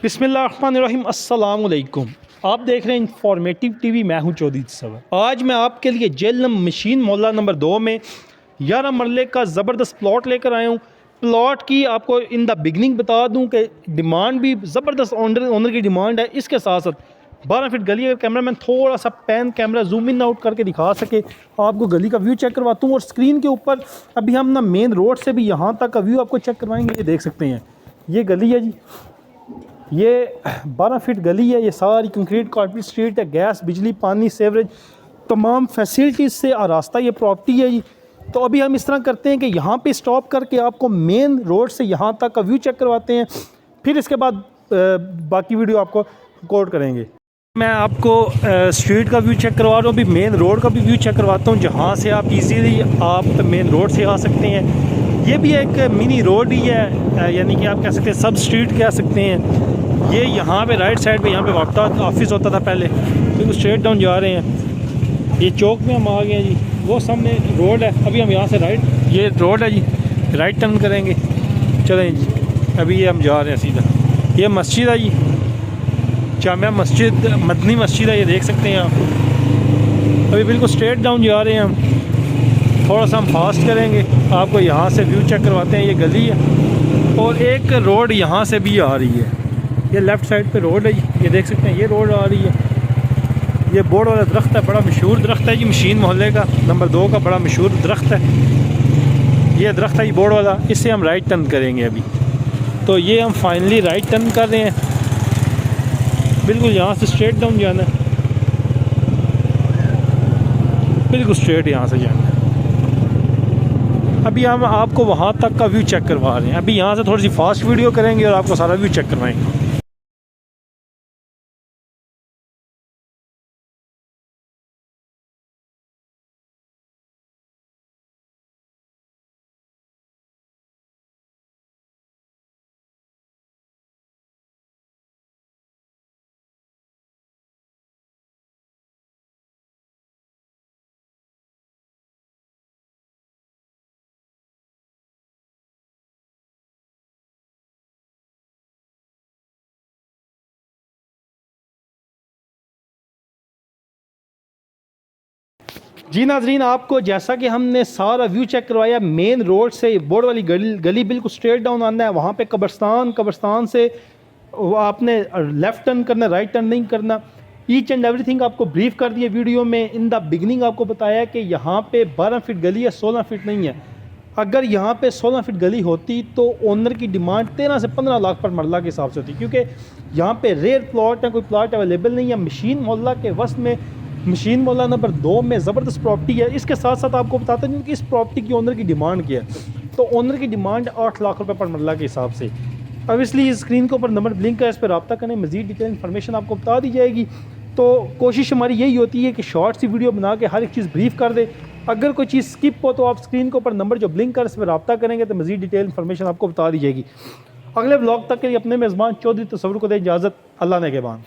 बिस्मिल्लाहिर्रहमानिर्रहीम अस्सलाम वालेकुम। आप देख रहे हैं इंफॉर्मेटिव टीवी। मैं हूं चौधरी तसव्वुर। आज मैं आपके लिए जेलम मशीन मोहल्ला नंबर 2 में 11 मरले का ज़बरदस्त प्लॉट लेकर आया हूं। प्लॉट की आपको इन द बिगनिंग बता दूं कि डिमांड भी ज़बरदस्त ओनर की डिमांड है। इसके साथ साथ 12 फीट गली। अगर कैमरा मैन थोड़ा सा pan camera zoom in out करके दिखा सके आपको गली का व्यू चेक करवाता हूँ। और स्क्रीन के ऊपर अभी हम ना मेन रोड से भी यहाँ तक का व्यू आपको चेक करवाएंगे। ये देख सकते हैं, ये गली है जी, ये 12 फीट गली है। ये सारी कंक्रीट कारपेट स्ट्रीट है। गैस, बिजली, पानी, सेवरेज तमाम फैसिलिटीज़ से आरास्ता ये प्रॉपर्टी है जी। तो अभी हम इस तरह करते हैं कि यहाँ पे स्टॉप करके आपको मेन रोड से यहाँ तक का व्यू चेक करवाते हैं, फिर इसके बाद बाकी वीडियो आपको रिकॉर्ड करेंगे। मैं आपको स्ट्रीट का व्यू चेक करवा रहा हूँ, अभी मेन रोड का भी व्यू चेक करवाता हूँ, जहाँ से आप इजीली आप मेन रोड से आ सकते हैं। ये भी एक मिनी रोड ही है, यानी कि आप कह सकते हैं सब स्ट्रीट कह सकते हैं। ये यहाँ पे राइट साइड पे यहाँ पे वापता ऑफिस होता था पहले, बिल्कुल स्ट्रेट डाउन जा रहे हैं। ये चौक में हम आ गए हैं जी, वो सामने रोड है। अभी हम यहाँ से राइट, ये रोड है जी, राइट टर्न करेंगे। चलें जी, अभी ये हम जा रहे हैं सीधा। ये मस्जिद है जी, जामिया मस्जिद, मदनी मस्जिद है, ये देख सकते हैं आप। अभी बिल्कुल स्ट्रेट डाउन जा रहे हैं हम। थोड़ा सा हम फास्ट करेंगे, आपको यहाँ से व्यू चेक करवाते हैं। ये गली है और एक रोड यहाँ से भी आ रही है। ये लेफ़्ट साइड पे रोड है जी, ये देख सकते हैं, ये रोड आ रही है। ये बोर्ड वाला दरख्त है, बड़ा मशहूर दरख्त है जी, मशीन मोहल्ले का नंबर 2 का बड़ा मशहूर दरख्त है। ये दरख्त है जी बोर्ड वाला, इससे हम राइट टर्न करेंगे अभी। तो ये हम फाइनली राइट टर्न कर रहे हैं, बिल्कुल यहाँ से स्ट्रेट डाउन जाना है, बिल्कुल स्ट्रेट यहाँ से जाना है। अभी हम आपको वहाँ तक का व्यू चेक करवा रहे हैं। अभी यहाँ से थोड़ी सी फास्ट वीडियो करेंगे और आपको सारा व्यू चेक करवाएंगे। जी नाजरीन, आपको जैसा कि हमने सारा व्यू चेक करवाया, मेन रोड से बोर्ड वाली गली बिल्कुल स्ट्रेट डाउन आना है। वहाँ पे कब्रस्तान से आपने लेफ़्ट टर्न करना, राइट टर्न नहीं करना। ईच एंड एवरीथिंग आपको ब्रीफ कर दिया वीडियो में। इन द बिगनिंग आपको बताया कि यहाँ पे 12 फीट गली है, 16 फीट नहीं है। अगर यहाँ पे 16 फीट गली होती तो ओनर की डिमांड 13 से 15 लाख पर मरला के हिसाब से होती, क्योंकि यहाँ पे रेयर प्लॉट है, कोई प्लॉट अवेलेबल नहीं है। मशीन मोहल्ला के वस्त में, मशीन मोहल्ला नंबर 2 में ज़बरदस्त प्रॉपर्टी है। इसके साथ साथ आपको बताते हैं कि इस प्रॉपर्टी की ओनर की डिमांड क्या है। तो ओनर की डिमांड 8 लाख रुपए पर मरला के हिसाब से। अब इसलिए स्क्रीन के ऊपर नंबर ब्लिंक है, इस पर रब्ता करें, मज़ीद डिटेल इन्फॉर्मेशन आपको बता दी जाएगी। तो कोशिश हमारी यही होती है कि शॉर्ट सी वीडियो बना के हर एक चीज़ ब्रीफ कर दे। अगर कोई चीज़ स्किप हो तो आप स्क्रीन के ऊपर नंबर जो ब्लिंक कर, इस पर रब्ता करेंगे तो मज़ीद डिटेल इन्फॉर्मेशन आपको बता दी जाएगी। अगले ब्लॉग तक के लिए अपने मेज़बान चौधरी तसव्वुर को दे इजाज़त। अल्लाह ने के बाद।